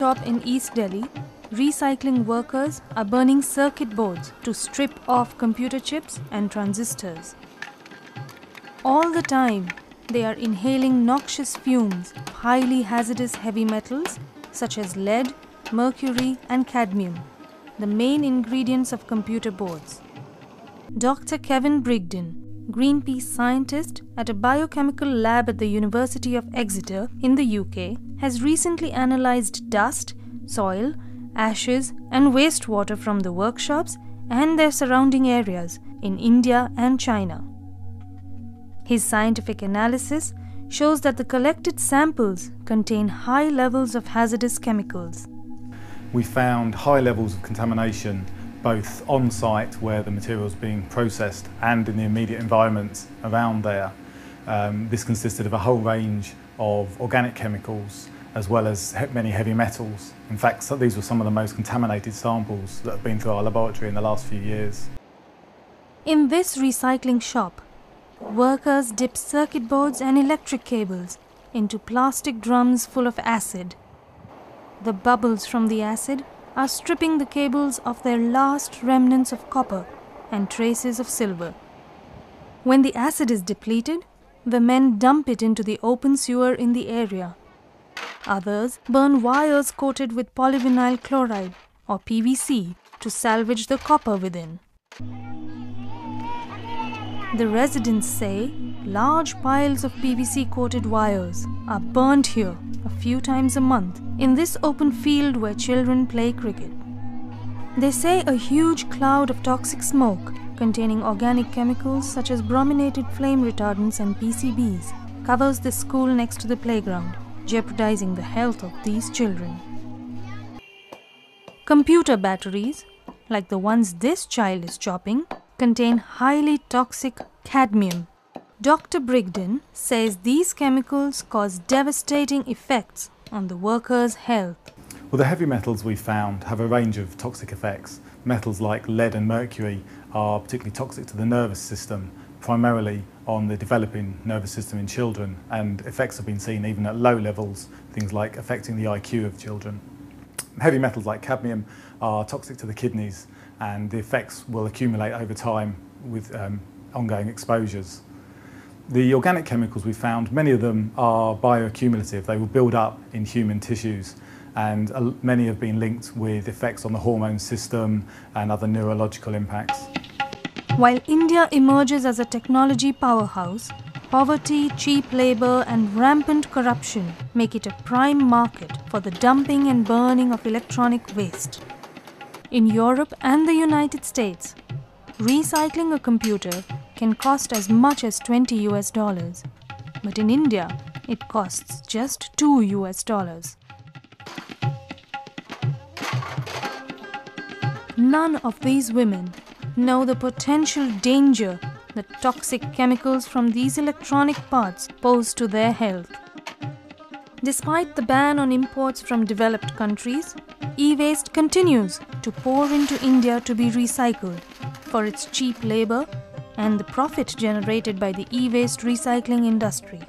Shop in East Delhi, recycling workers are burning circuit boards to strip off computer chips and transistors. All the time, they are inhaling noxious fumes of highly hazardous heavy metals such as lead, mercury and cadmium, the main ingredients of computer boards. Dr. Kevin Brigden, Greenpeace scientist at a biochemical lab at the University of Exeter in the UK, has recently analysed dust, soil, ashes and wastewater from the workshops and their surrounding areas in India and China. His scientific analysis shows that the collected samples contain high levels of hazardous chemicals. We found high levels of contamination both on site where the material is being processed and in the immediate environments around there. This consisted of a whole range of organic chemicals as well as many heavy metals. In fact, these were some of the most contaminated samples that have been through our laboratory in the last few years. In this recycling shop, workers dip circuit boards and electric cables into plastic drums full of acid. The bubbles from the acid are stripping the cables of their last remnants of copper and traces of silver. When the acid is depleted, the men dump it into the open sewer in the area. Others burn wires coated with polyvinyl chloride or PVC to salvage the copper within. The residents say large piles of PVC-coated wires are burnt here a few times a month in this open field where children play cricket. They say a huge cloud of toxic smoke containing organic chemicals such as brominated flame retardants and PCBs covers the school next to the playground, jeopardizing the health of these children. Computer batteries, like the ones this child is chopping, contain highly toxic cadmium. Dr. Brigden says these chemicals cause devastating effects on the workers' health. Well, the heavy metals we found have a range of toxic effects. Metals like lead and mercury are particularly toxic to the nervous system, primarily on the developing nervous system in children, and effects have been seen even at low levels, things like affecting the IQ of children. Heavy metals like cadmium are toxic to the kidneys, and the effects will accumulate over time with ongoing exposures. The organic chemicals we found, many of them are bioaccumulative. They will build up in human tissues, and many have been linked with effects on the hormone system and other neurological impacts. While India emerges as a technology powerhouse, poverty, cheap labour and rampant corruption make it a prime market for the dumping and burning of electronic waste. In Europe and the United States, recycling a computer can cost as much as $20 US, but in India, it costs just $2 US. None of these women know the potential danger that toxic chemicals from these electronic parts pose to their health. Despite the ban on imports from developed countries, e-waste continues to pour into India to be recycled for its cheap labour and the profit generated by the e-waste recycling industry.